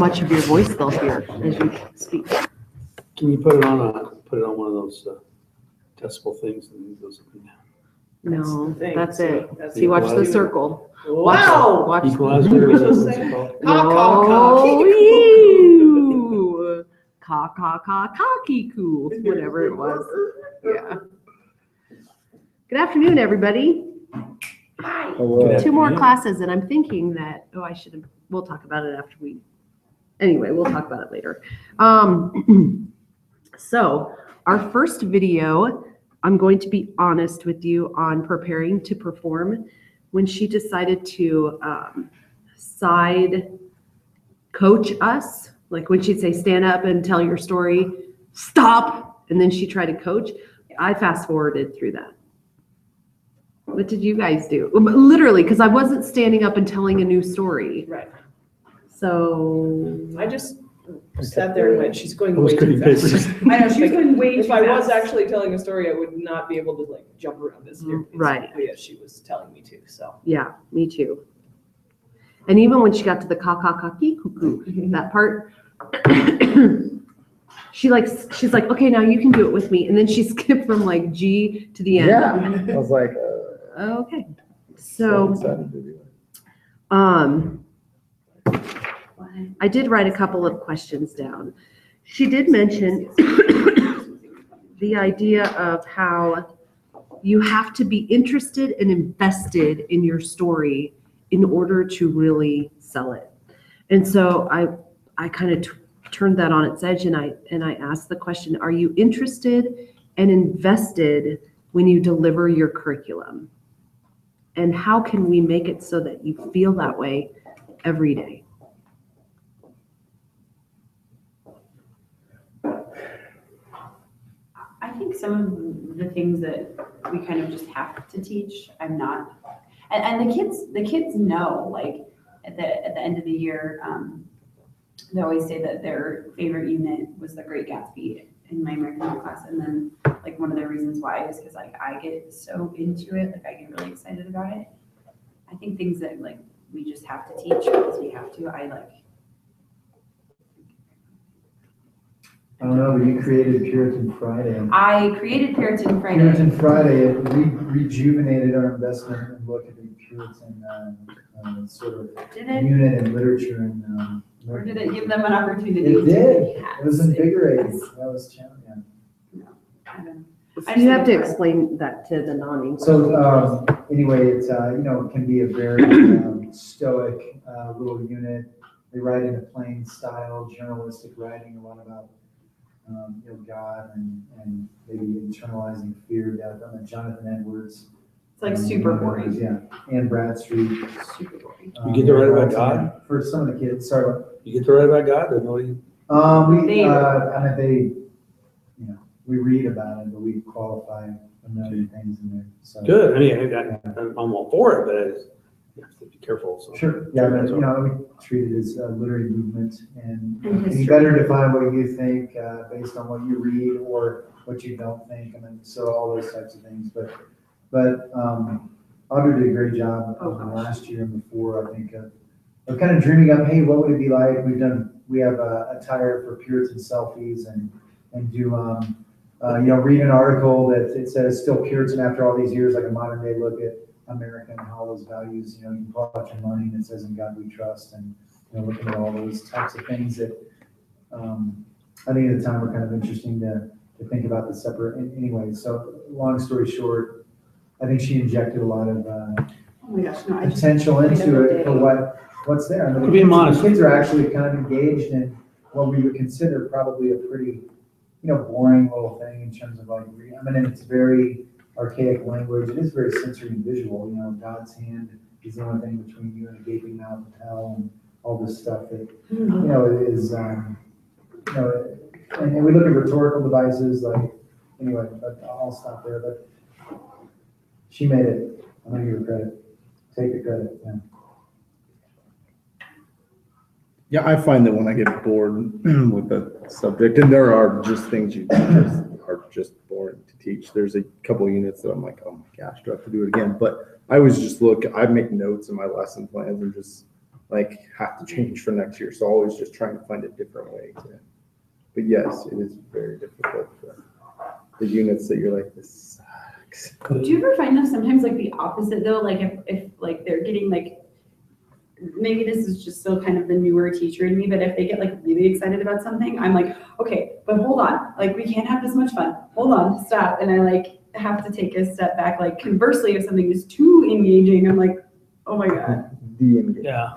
much of your voice they'll hear as you speak. Can you put it on one of those decibel things and it goes up and down? No, thing. that's it. That's See, watch the equalizer. circle. Wow! Watch. Equalizer. What's What's that? it called? Oh, Ka-ka-ka-ka-kiku, whatever it was. Yeah. Good afternoon, everybody. Hi. Good Two more afternoon. classes, and I'm thinking that, we'll talk about it after anyway, we'll talk about it later. So our first video, I'm going to be honest with you on preparing to perform. When she decided to side coach us, like when she'd say, stand up and tell your story, stop, and then she tried to coach, I fast forwarded through that. What did you guys do? Literally, because I wasn't standing up and telling a new story. Right. So I just sat there and went, she's going I was way too cutting fast. papers. I know, she's going way too If I was fast. actually telling a story, I would not be able to like jump around as Right. quickly as she was telling me to, so. yeah, me too. And even when she got to the ka-ka-ka-ki-cuckoo, that part, she's like, okay, now you can do it with me. And then she skipped from like G to the end. Yeah, I was like, Okay. So, excited to do it. I did write a couple of questions down. She did mention the idea of how you have to be interested and invested in your story in order to really sell it. And so I kind of turned that on its edge and I asked the question, are you interested and invested when you deliver your curriculum? And how can we make it so that you feel that way every day? I think some of the things that we kind of just have to teach, I'm not, and the kids know, like at the end of the year, they always say that their favorite unit was The Great Gatsby in my American Art class, and then like one of the reasons why is because like I get so into it, like I get really excited about it. I think things that like we just have to teach because we have to. I don't know, but you created Puritan Friday. I created Puritan Friday. Puritan Friday, it rejuvenated our investment and look at the Puritan sort of Did it? unit in literature and. Or did it give them an opportunity? It did. Yes, It was invigorating. was. That was challenging. I don't know. You have to explain that to the non-English. So anyway, it's it can be a very stoic little unit. They write in a plain style, journalistic writing, a lot about God and maybe internalizing fear. Jonathan Edwards. It's like super boring. Yeah, Anne Bradstreet. Super boring. You get to write about God? For some of the kids. Sorry. You get to write about God or no? We read about it, but we qualify a million things in there. So. Good. I mean, I'm all for it, but you have to be careful. So. Sure. Yeah, but, we treat it as a literary movement, and you history. better define what you think based on what you read or what you don't think, and then so all those types of things. But Audrey did a great job last year and before. I think of kind of dreaming up, hey, what would it be like? We have a attire for Puritan selfies and do read an article that it says still Puritan after all these years, like a modern day look at America and all those values. You can pull out your money and it says in God we trust, and looking at all those types of things that I think at the time were kind of interesting to think about the separate. Anyway, so long story short, I think she injected a lot of Oh my gosh, no, potential into it for what's there. I mean, To be modest. the kids are actually kind of engaged in what we would consider probably a pretty, boring little thing in terms of like, it's very archaic language. It is very sensory and visual. God's hand is the only thing between you and a gaping mouth of hell and all this stuff that, is, and we look at rhetorical devices anyway, but I'll stop there. But she made it. I'm going to give her credit. Take the credit. Yeah. Yeah, I find that when I get bored with the subject, and there are just things you are just boring to teach. There's a couple of units that I'm like, oh my gosh, do I have to do it again? But I always just I make notes in my lesson plans and just like have to change for next year. So always just trying to find a different way to, but yes, it is very difficult for the units that you're like, this sucks. Do you ever find them sometimes like the opposite though? Like if like they're getting like, maybe this is just still kind of the newer teacher in me, but if they get like really excited about something, I'm like, okay, but hold on, like we can't have this much fun. Hold on, stop. And I like have to take a step back. Like conversely, if something is too engaging, I'm like, oh my God, Yeah.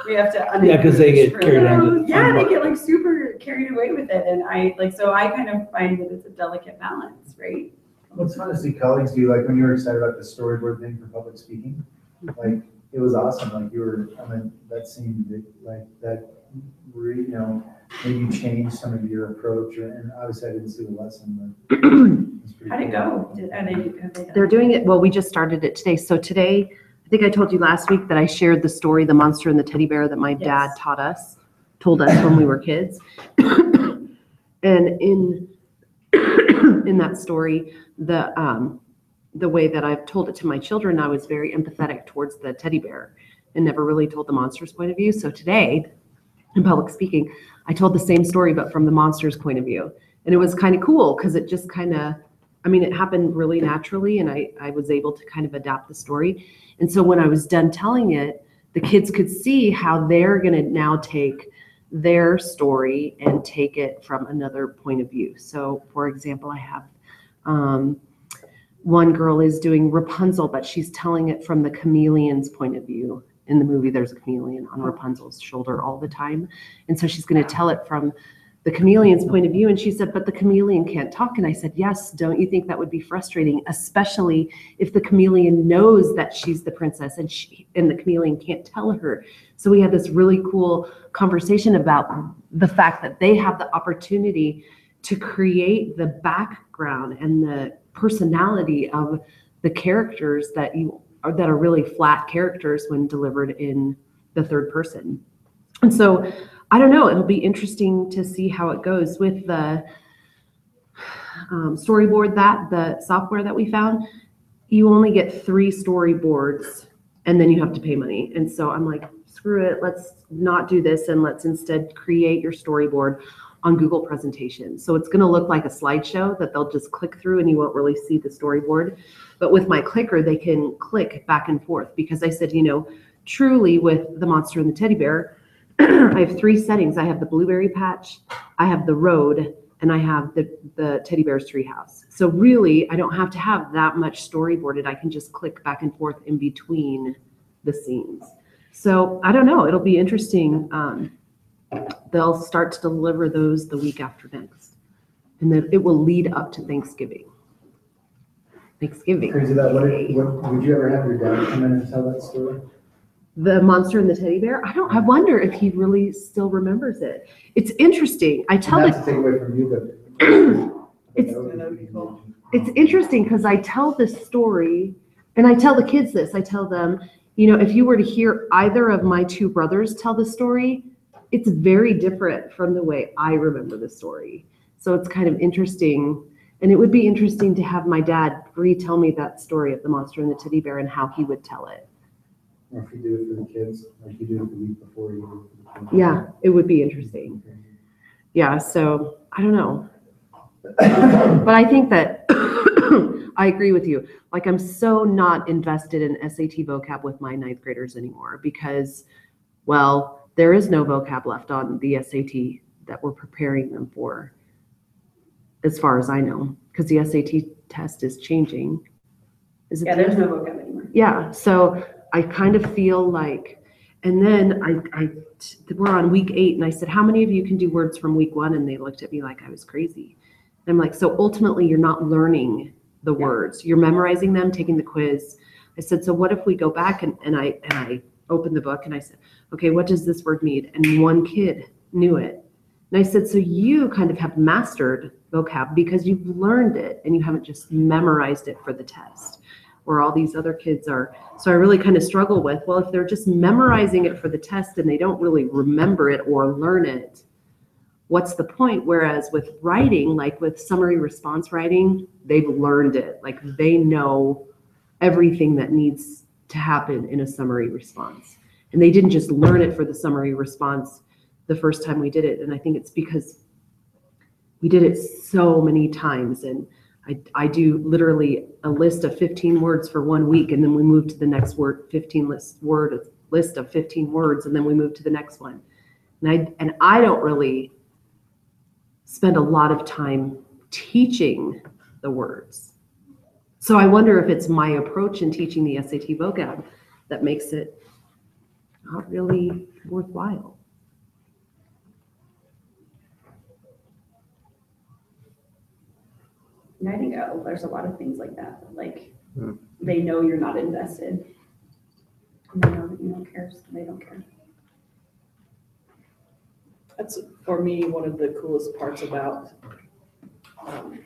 we have to. Yeah, 'cause they get carried into the Yeah, fun they part. get like super carried away with it. And I like, so I kind of find that it's a delicate balance, right? What's fun to see colleagues do, like when you were excited about the storyboard thing for public speaking, like it was awesome. Like you were, I mean, that seemed like that, you know, maybe you changed some of your approach. And obviously I didn't see the lesson, but. was pretty How'd it cool. go? Have they done They're doing it, well, we just started it today. So today, I think I told you last week that I shared the story, The Monster and the Teddy Bear, that my dad Yes. told us when we were kids. And in that story, the way that I've told it to my children, I was very empathetic towards the teddy bear and never really told the monster's point of view. So today, in public speaking, I told the same story, but from the monster's point of view. And it was kind of cool because it just kind of, I mean, it happened really naturally and I was able to kind of adapt the story. And so when I was done telling it, the kids could see how they're going to now take their story and take it from another point of view. So for example, I have one girl is doing Rapunzel, but she's telling it from the chameleon's point of view. In the movie, there's a chameleon on Rapunzel's shoulder all the time. And so she's going to tell it from the chameleon's point of view. And she said, but the chameleon can't talk. And I said, yes, don't you think that would be frustrating, especially if the chameleon knows that she's the princess and the chameleon can't tell her. So we had this really cool conversation about the fact that they have the opportunity to create the background and the personality of the characters that are really flat characters when delivered in the third person. And so I don't know, it'll be interesting to see how it goes with the storyboard, the software that we found. You only get 3 storyboards and then you have to pay money. And so I'm like, screw it, let's not do this and let's instead create your storyboard on Google Presentations. So it's going to look like a slideshow that they'll just click through and you won't really see the storyboard. But with my clicker, they can click back and forth because I said, you know, truly with The Monster and the Teddy Bear, I have 3 settings. I have the blueberry patch, I have the road, and I have the teddy bear's treehouse. So really, I don't have to have that much storyboarded. I can just click back and forth in between the scenes. So I don't know. It'll be interesting. They'll start to deliver those the week after next. And then it will lead up to Thanksgiving. Crazy that, what, would you ever have your dad come in and tell that story? The Monster and the Teddy Bear? I wonder if he really still remembers it. It's interesting. I tell Not it. to take away from you, but. It's- That would be cool. It's interesting because I tell this story and I tell the kids this. I tell them, you know, if you were to hear either of my 2 brothers tell the story, it's very different from the way I remember the story. So it's kind of interesting. And it would be interesting to have my dad retell me that story of the Monster and the Teddy Bear and how he would tell it. Or if you do it for the kids, like you do it the week before you do it for the kids. Yeah, it would be interesting. Yeah, so I don't know. But I think that I agree with you. Like I'm so not invested in SAT vocab with my 9th graders anymore because, well, there is no vocab left on the SAT that we're preparing them for, as far as I know, because the SAT test is changing. Is it? Yeah, there's no vocab anymore. Yeah, so I kind of feel like, and then we're on week 8 and I said, how many of you can do words from week 1? And they looked at me like I was crazy. And I'm like, so ultimately you're not learning the words, you're memorizing them, taking the quiz. I said, so what if we go back and I opened the book and I said, okay, what does this word mean? And one kid knew it. And I said, so you kind of have mastered vocab because you've learned it and you haven't just memorized it for the test, where all these other kids are. So I really kind of struggle with, well, if they're just memorizing it for the test and they don't really remember it or learn it, what's the point? Whereas with writing, like with summary response writing, they've learned it. Like they know everything that needs to happen in a summary response. And they didn't just learn it for the summary response the first time we did it. And I think it's because we did it so many times. And I do literally a list of 15 words for 1 week, and then we move to the next word, list of 15 words, and then we move to the next one. And I don't really spend a lot of time teaching the words. So I wonder if it's my approach in teaching the SAT vocab that makes it not really worthwhile. And I think there's a lot of things like that. Like Hmm. they know you're not invested. And they know that you don't care, so they don't care. That's, for me, one of the coolest parts about,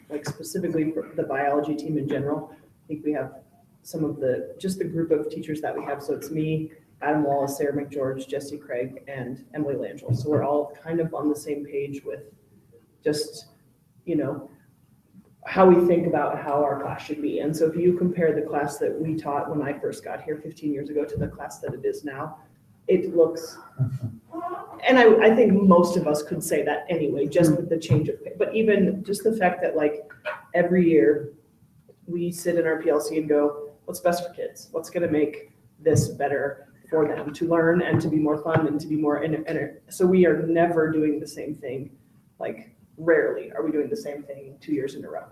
like specifically for the biology team in general. I think we have some of just the group of teachers that we have. So it's me, Adam Wallace, Sarah McGeorge, Jesse Craig, and Emily Langell. So we're all kind of on the same page with just, how we think about how our class should be. And so if you compare the class that we taught when I first got here 15 years ago to the class that it is now, it looks, and I think most of us could say that anyway, just with the change of, but even just the fact that like every year we sit in our PLC and go, what's best for kids? What's going to make this better for them to learn and to be more fun and to be more, so we are never doing the same thing. Like rarely are we doing the same thing 2 years in a row.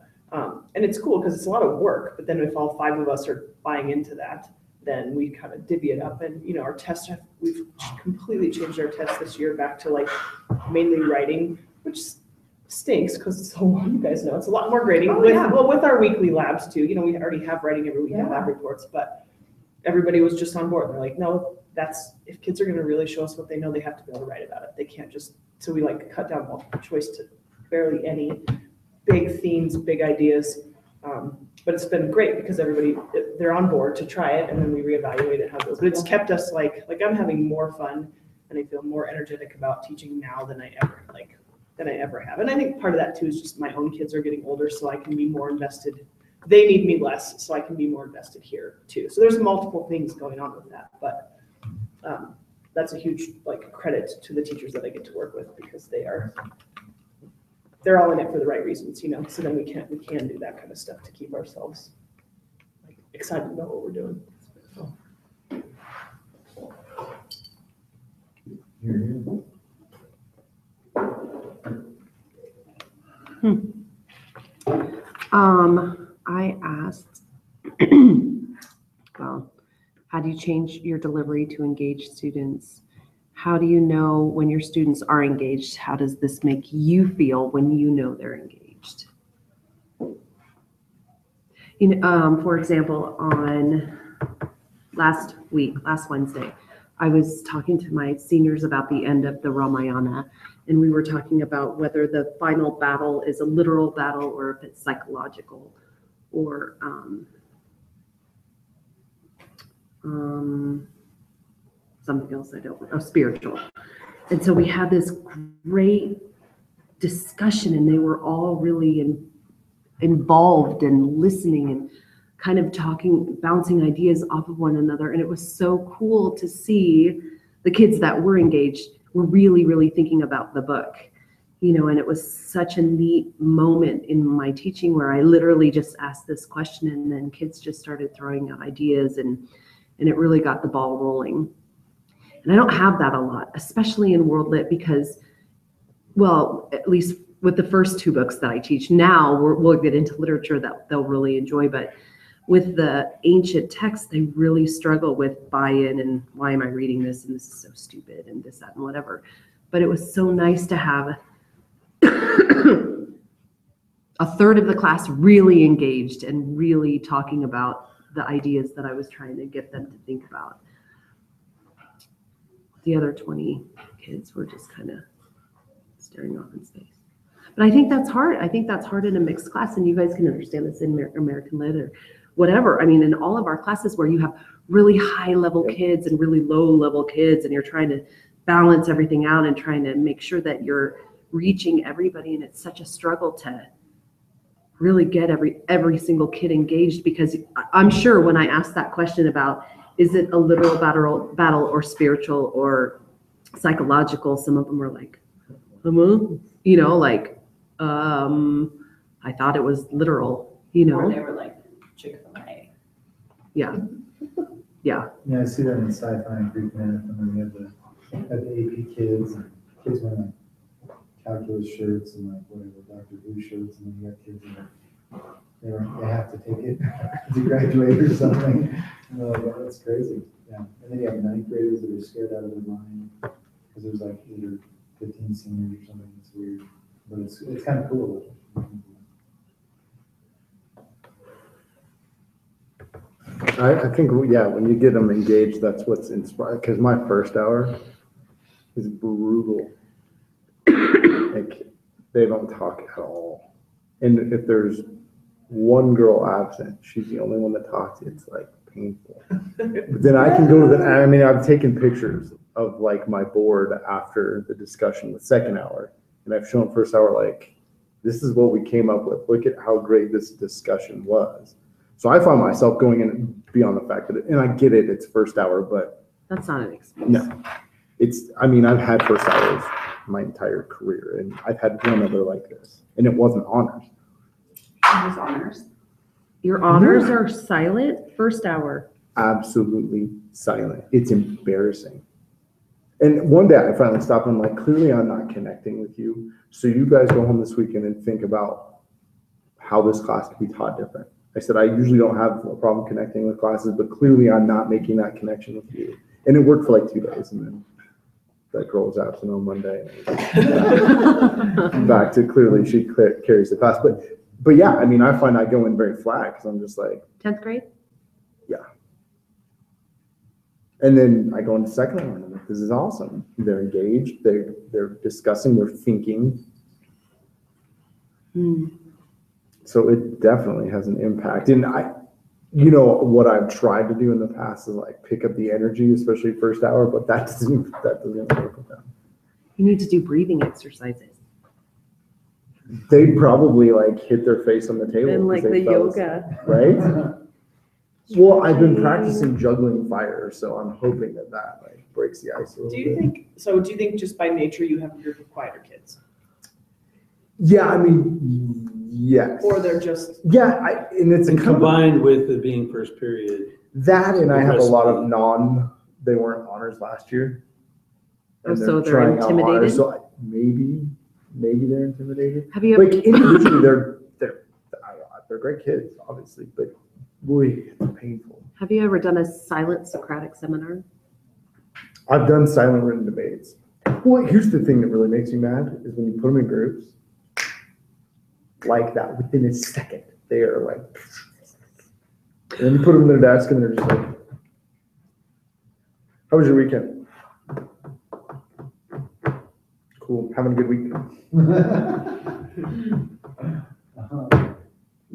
And it's cool because it's a lot of work, but then if all 5 of us are buying into that, then we kind of divvy it up. And, our tests, we've completely changed our tests this year back to like mainly writing, which stinks because it's so long, you guys know. It's a lot more grading with our weekly labs too. We already have writing every week in lab reports, but everybody was just on board. They're like, no, if kids are going to really show us what they know, they have to be able to write about it. They can't just, so we like cut down multiple choice to barely any big themes, big ideas. But it's been great because they're on board to try it, and then we reevaluate it how it goes. But it's kept us like I'm having more fun, and I feel more energetic about teaching now than I ever have. And I think part of that too is just my own kids are getting older, so I can be more invested. They need me less, so I can be more invested here too. So there's multiple things going on with that, but that's a huge credit to the teachers that I get to work with because they're all in it for the right reasons, so then we can do that kind of stuff to keep ourselves excited about what we're doing. I asked, well, how do you change your delivery to engage students? How do you know when your students are engaged? How does this make you feel when you know they're engaged? For example, on last Wednesday, I was talking to my seniors about the end of the Ramayana, and we were talking about whether the final battle is a literal battle or if it's psychological or something else spiritual. And so we had this great discussion, and they were all really involved and listening and kind of bouncing ideas off of one another. And it was so cool to see the kids that were engaged were really, really thinking about the book, and it was such a neat moment in my teaching where I literally just asked this question, and then kids just started throwing out ideas, and it really got the ball rolling. And I don't have that a lot, especially in World Lit, because, well, at least with the first 2 books that I teach now, we'll get into literature that they'll really enjoy. But with the ancient texts, they really struggle with buy-in and why am I reading this? And this is so stupid and this, that, and whatever. But it was so nice to have a third of the class really engaged and really talking about the ideas that I was trying to get them to think about. The other 20 kids were just kind of staring off in space. But I think that's hard. I think that's hard in a mixed class, and you guys can understand this in American Lit or whatever. I mean, in all of our classes where you have really high level kids and really low level kids, and you're trying to balance everything out and trying to make sure that you're reaching everybody, and it's such a struggle to really get every single kid engaged, because I'm sure when I asked that question about is it a literal battle or spiritual or psychological? Some of them were like, you know, like, I thought it was literal, you Or know? they were like Chick-fil-A. Yeah. Yeah, I see that in sci-fi and Greek myth, and then we have the AP kids, and kids wearing like calculus shirts and like whatever, Dr. Who shirts, and then you got kids that they have to take it to graduate or something. And they're like, oh, that's crazy. Yeah, and then you have ninth graders that are scared out of their mind because there's like 8 or 15 seniors or something. It's weird, but it's kind of cool. I think, yeah, when you get them engaged, that's what's inspired, because my first hour is brutal. Like, they don't talk at all. And if there's one girl absent, she's the only one that talks, it's like painful. But then I can go to I mean, I've taken pictures of like my board after the discussion with second hour, and I've shown first hour, like, this is what we came up with. Look at how great this discussion was. So I find myself going in beyond the fact that, and I get it, it's first hour, but That's not an excuse. no. I mean, I've had first hours my entire career, and I've had one other like this, and it wasn't honors. It was honors. Your honors are silent first hour. Absolutely silent. It's embarrassing. And one day I finally stopped and I'm like, clearly I'm not connecting with you. So you guys go home this weekend and think about how this class could be taught different. I said, I usually don't have a problem connecting with classes, but clearly I'm not making that connection with you. And it worked for like 2 days, and then that girl was absent on Monday. And back to clearly she carries the class. But yeah, I mean, I find I go in very flat because I'm just like, 10th grade? yeah. And then I go into second hour and I'm like, this is awesome. They're engaged, they're discussing, they're thinking. So it definitely has an impact. And what I've tried to do in the past is like pick up the energy, especially first hour, but that doesn't work with them. You need to do breathing exercises. They'd probably like hit their face on the table. And like because they the fell yoga. Right? Well, I've been practicing juggling fire, so I'm hoping that like breaks the ice a little Do you bit. think just by nature you have a group of quieter kids? Yeah, I mean, yes. Or they're just, Yeah, and it's And combined with it being first period. that, and I have a lot of Aggressively. they weren't honors last year. Oh, And so they're trying out honors, intimidated? so maybe they're intimidated. Have you ever, Like individually, they're great kids, obviously, but boy, it's painful. have you ever done a silent Socratic seminar? I've done silent written debates. Well, here's the thing that really makes me mad is when you put them in groups like that, within a second, they are like, and then you put them in their desk and they're just like, how was your weekend? Cool, having a good week.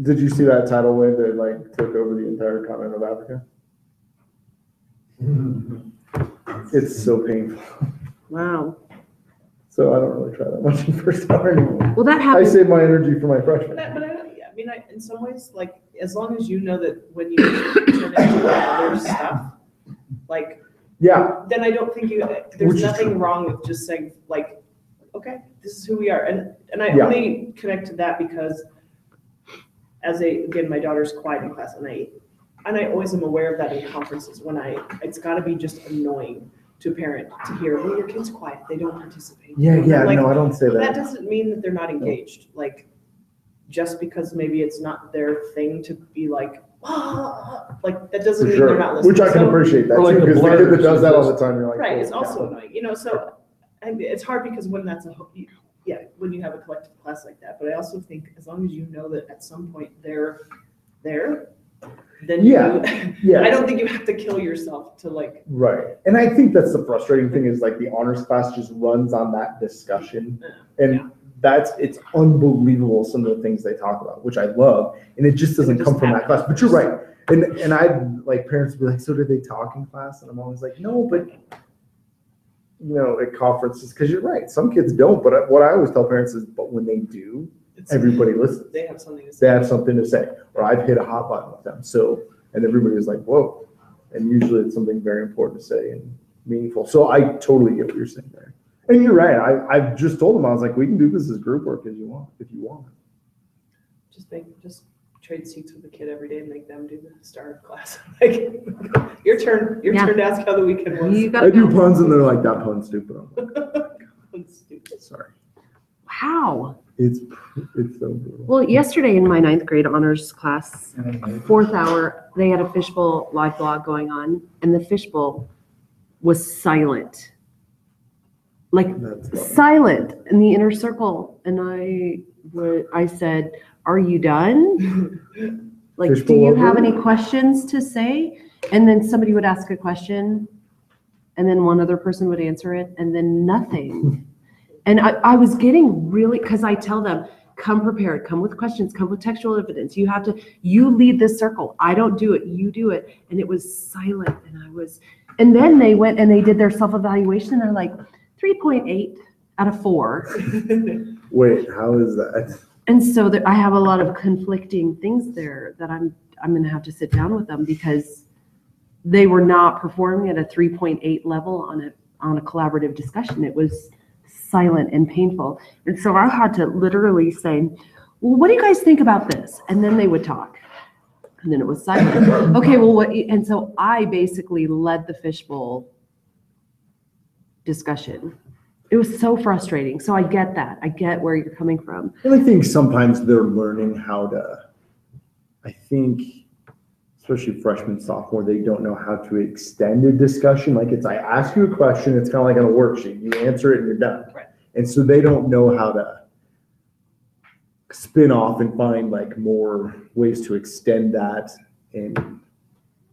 Did you see that tidal wave that like took over the entire continent of Africa? It's so painful. Wow. So I don't really try that much in first hour anymore. Well, that I happens. save my energy for my freshmen. in some ways, like, as long as you know that when you turn into other stuff, like, Yeah, then I don't think Which there's is nothing true. wrong with just saying, like, okay, this is who we are. And I Yeah. only connect to that because again, my daughter's quiet in class, and I always am aware of that in conferences when it's gotta be just annoying to a parent to hear, well, your kid's quiet, they don't participate. Like, no, I don't say that that. doesn't mean that they're not engaged, like, just because maybe it's not their thing to be like, like, that doesn't For mean they're sure, not listening. which I can So- appreciate that Or like too, the because the kid that blurs, does that all the just- time, you're like. Right, oh, it's yeah. also annoying, so, and it's hard because when that's when you have a collective class like that, but I also think as long as you know that at some point they're there, then Yeah. I don't think you have to kill yourself to like, Right, and I think that's the frustrating thing is like the honors class just runs on that discussion. And it's unbelievable some of the things they talk about, which I love, and it just doesn't come from that class, but you're right. And I like parents would be like, so do they talk in class? And I'm always like, no, but at conferences, because you're right, some kids don't, but what I always tell parents is, but when they do, everybody listens. they have something to They say. have something to say, or I've hit a hot button with them. So, and everybody was like, whoa. And usually it's something very important to say and meaningful. So I totally get what you're saying there. And you're right. I've just told them, I was like, we can do this as group work if you want. Just trade seats with the kid every day and make them do the start of class. Like, your turn Yeah. to ask how the weekend was. You I gotta do go. puns and they're like, that pun's stupid. I'm like, It's stupid. sorry. How? It's so brutal. Well, yesterday in my 9th grade honors class, And then 4th hour, they had a fishbowl live blog going on, and the fishbowl was silent. Like, That's funny. silent in the inner circle. And I said, are you done? Like, do Fishbowl you have over? any questions to say? And then somebody would ask a question, and then one other person would answer it, and then nothing. And I was getting really, because I tell them, come prepared, come with questions, come with textual evidence. You lead this circle. I don't do it, you do it. And it was silent, and then they went and they did their self-evaluation, and they're like, 3.8 out of 4. Wait, how is that? And so I have a lot of conflicting things there that I'm going to have to sit down with them, because they were not performing at a 3.8 level on a collaborative discussion. It was silent and painful. And so I had to literally say, well, what do you guys think about this? And then they would talk. And then it was silent. Okay, well, what? And so I basically led the fishbowl discussion. It was so frustrating. So I get that. I get where you're coming from. And I think sometimes they're learning how to, I think, especially freshman, sophomore, they don't know how to extend a discussion. Like I ask you a question, it's kind of like on a worksheet. You answer it and you're done. Right. And so they don't know how to spin off and find like more ways to extend that.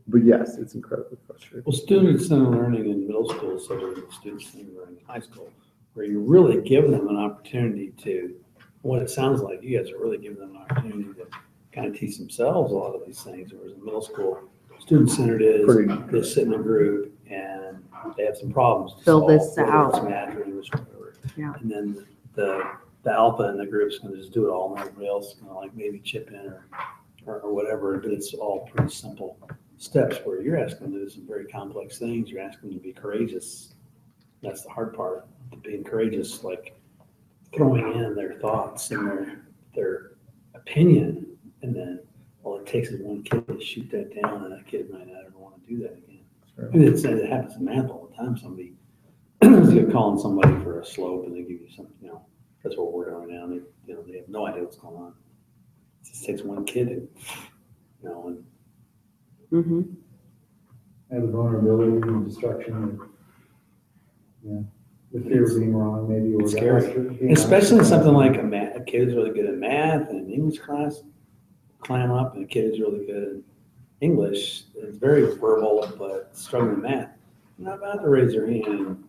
But yes, it's incredibly frustrating. Well, student-centered learning in middle school is similar to student-centered learning in high school, where you're really giving them an opportunity to, what it sounds like, you guys are really giving them an opportunity to kind of teach themselves a lot of these things, whereas in middle school, student-centered is they sit in a group and they have some problems to Fill solve, this whether out. it's math or English or whatever. Yeah. And then the alpha in the group's gonna just do it all, and everybody else is gonna like maybe chip in or whatever, but it's all pretty simple steps where you're asking them to do some very complex things. You're asking them to be courageous. That's the hard part, being courageous, like throwing in their thoughts and their opinion. And then all it takes is one kid to shoot that down, and that kid might not ever want to do that again. Sure. And it happens in math all the time. Somebody, you're calling somebody for a slope and they give you something, that's what we're doing now. They have no idea what's going on. It just takes one kid to, and Mm-hmm. And the vulnerability and destruction, the fear of being wrong, maybe. Or It's the scary. ask of being especially in honest. something like a kid who's really good at math and an English class, climb up, and a kid who's really good at English, it's very verbal, but struggling with math. You're not about to raise your hand and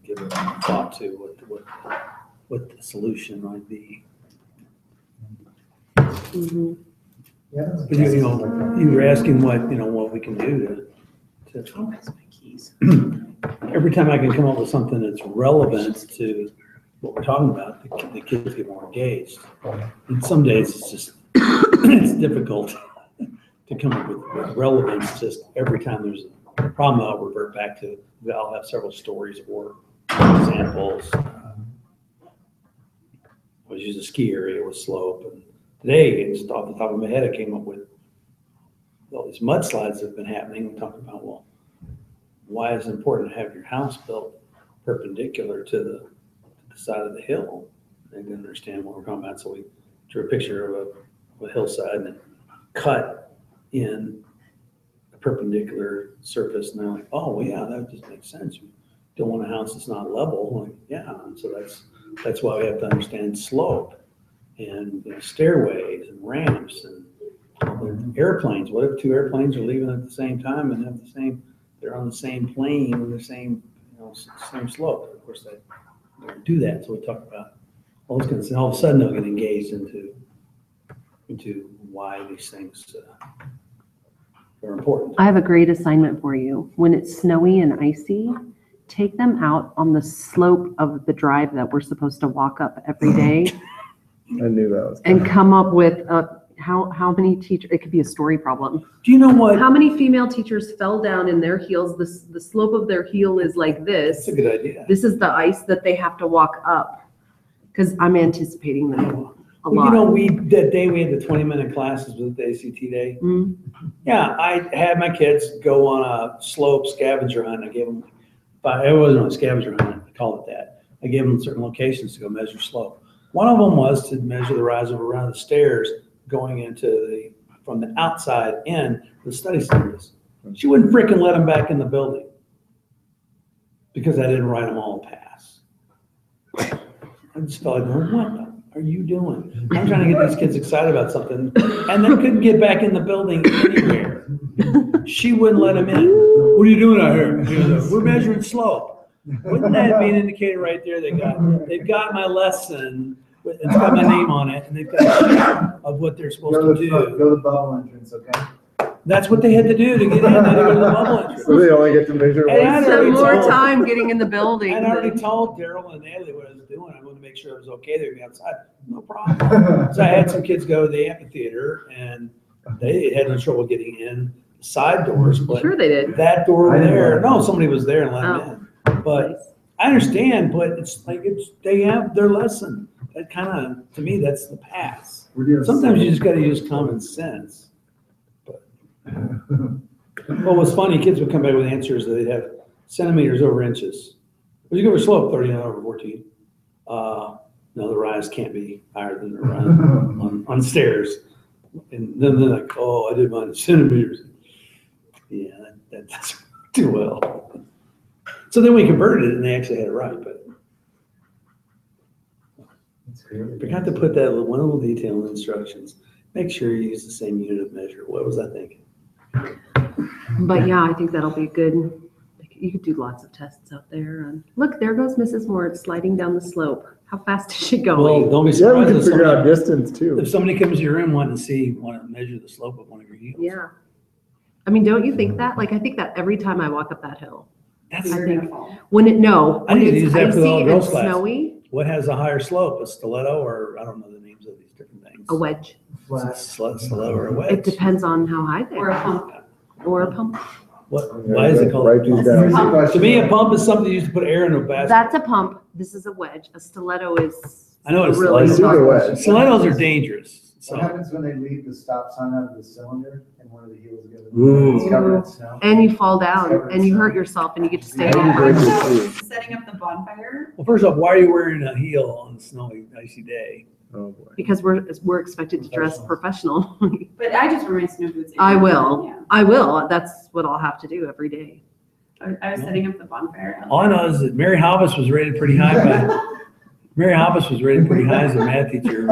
give a thought to what the solution might be. Mm-hmm. Yeah. But you were asking what we can do to Oh, that's my keys. every time I can come up with something that's relevant to what we're talking about, the kids get more engaged. And some days it's just, it's difficult to come up with relevance. Just every time there's a problem, I'll revert back to, I'll have several stories or examples. I was using a ski area with slope, and today, just off the top of my head, I came up with all these mudslides that have been happening. We talked about, well, why is it important to have your house built perpendicular to the side of the hill? They didn't understand what we're talking about, so we drew a picture of a hillside and then cut in a perpendicular surface, and they're like, oh, well, yeah, that just makes sense. You don't want a house that's not level. Like, yeah, and so that's why we have to understand slope and stairways and ramps and airplanes. What if two airplanes are leaving at the same time and have they're on the same plane and the same, same slope? Of course, they don't do that. So we talk about all those kinds of things. All of a sudden, they'll get engaged into why these things are important. I have a great assignment for you. When it's snowy and icy, take them out on the slope of the drive that we're supposed to walk up every day I knew that was and come up with how many teachers, it could be a story problem. Do you know what? How many female teachers fell down in their heels? The slope of their heel is like That's this. a good idea. This is the ice that they have to walk up. Because I'm anticipating them a Well, you know, lot. that day we had the 20-minute classes with the ACT day. Mm. Yeah, I had my kids go on a slope scavenger hunt. I gave them, but it wasn't a scavenger hunt, I call it that. I gave them certain locations to go measure slope. One of them was to measure the rise of around the stairs going into from the outside in the study centers. She wouldn't freaking let them back in the building because I didn't write them all a pass. I just felt like, what are you doing? I'm trying to get these kids excited about something and they couldn't get back in the building anywhere. She wouldn't let them in. What are you doing out here? We're measuring slope. Wouldn't that be an indicator right there? They've got my lesson. It's got my name on it, and they've got a sheet of what they're supposed Go to to the, do. go to the bubble entrance, okay? That's what they had to do to get in. They had to go to the bubble entrance. So they only get to measure And I one. Spend already more told- time getting in the building. I'd already than- told Daryl and Natalie what I was doing. I wanted to make sure it was okay. They would be outside. No problem. So I had some kids go to the amphitheater, and they had no trouble getting in the side doors, but Sure they did. that door I didn't there, let them no, in. somebody was there and let them in. But I understand, but it's like, they have their lesson. That kind of, to me, that's the pass. We're doing Sometimes you just gotta use common sense. Well, what's funny, kids would come back with answers that they'd have centimeters over inches. Would you go over slope 39 over 14? No, the rise can't be higher than the rise on stairs. And then they're like, oh, I did mine in centimeters. Yeah, that doesn't do well. So then we converted it and they actually had it right, but forgot to put that one little detail in the instructions. Make sure you use the same unit of measure. What was I thinking? But yeah, I think that'll be good. You could do lots of tests out there. And look, there goes Mrs. Ward sliding down the slope. How fast is she Well, going? don't be Yeah, we surprised can if figure out somebody, distance too. if somebody comes to your room wanting to measure the slope of one of your heels. Yeah. I mean, don't you think that? Like, I think that every time I walk up that hill. That's, I You're think- gonna fall. When I when need to it's use that for the icy all and girls class. snowy, what has a higher slope, a stiletto or, I don't know the names of these different things. a wedge. Flat. Stiletto or a wedge. It depends on how high they Or a are. pump. Or a pump. Why is it called? Write these Here's down. the question. To me, a pump is something used to put air in a basket. That's a pump. This is a wedge. A stiletto is. I know what a really stiletto is. long. Super wedge. Stilettos are dangerous, What so. happens when they leave the stop sign out of the cylinder and one of the heels goes? Ooh. It's covered in snow. And you fall down and you hurt yourself and you get to stay How do you home. break your shoe? Setting up the bonfire. Well, first off, why are you wearing a heel on a snowy, icy day? Oh, boy. Because we're expected to dress professional. But I just wear my snow boots. I will. Yeah. I will. That's what I'll have to do every day. I was setting up the bonfire. All I know is that Mary Hobbs was rated pretty high Mary Hobbs was rated pretty high as a math teacher.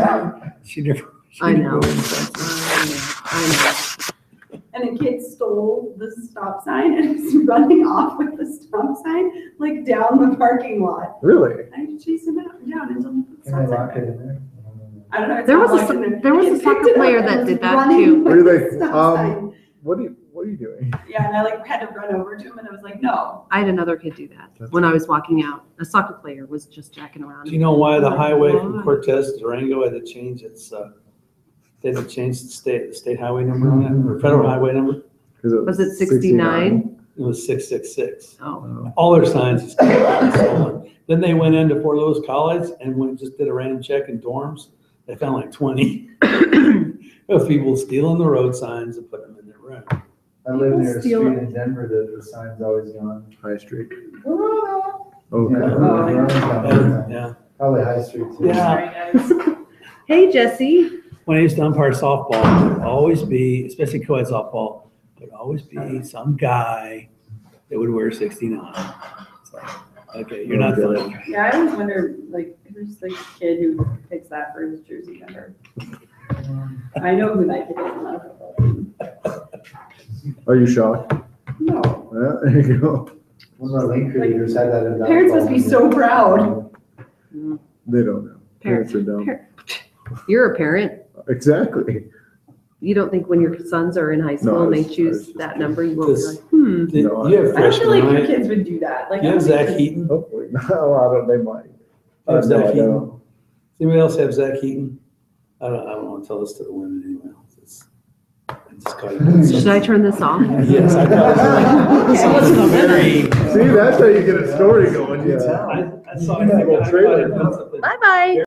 She never. I know. went fences. I And a kid stole the stop sign and was running off with the stop sign, like down the parking lot. Really? I chased him out, down until the Can stop they sign. lock it in there? I don't know. it's There not was a locked in there. there was The a kid soccer picked it up player and that was did that running too. with Were the they, stop sign. what are you doing? Yeah, and I like had to run over to him and I was like, no. I had another kid do that when I was walking out. A soccer player was just jacking around. Do you know why the highway from Cortez to Durango had to change its, they had to change the state highway number on it, or federal highway number? Was it 69? It was 666. Oh, All their signs is stolen. Then they went into Fort Lewis College and just did a random check in dorms. They found like 20 of people stealing the road signs and putting them in their room. I live near a Steal street it. in Denver that the sign's always gone. High Street. Yeah, Okay. Verona's gone all the time. Yeah. Probably High Street too. Yeah. Sorry, guys. hey Jesse. When I used to umpire softball, there'd always be, especially co-ed softball, there'd always be some guy that would wear 69. It's like, okay, you're not funny. Yeah, I always wondered, like, who's the kid who picks that for his jersey number? I know who that kid is, I'm not a football team. Are you shocked? No. Yeah, there you go. One of our lane creators had that in. Parents must be so proud. They don't know. Parents are dumb. You're a parent. Exactly. You don't think when your sons are in high school No, and I they was choose just that kidding. number, you won't be This- like, hmm. No, You have I don't feel like freshmen, your right? kids would do that. Like, You I have don't Zach think- Heaton? Hopefully. No, I don't, they might. You have No, Zach I Heaton? don't. Does anybody else have Zach Heaton? I don't want to tell this to the women anyway. Just call you- Should I turn this off? Yes, I know. So it's a very, See, that's how you get a story going. You tell. I saw it. I caught it. Bye-bye.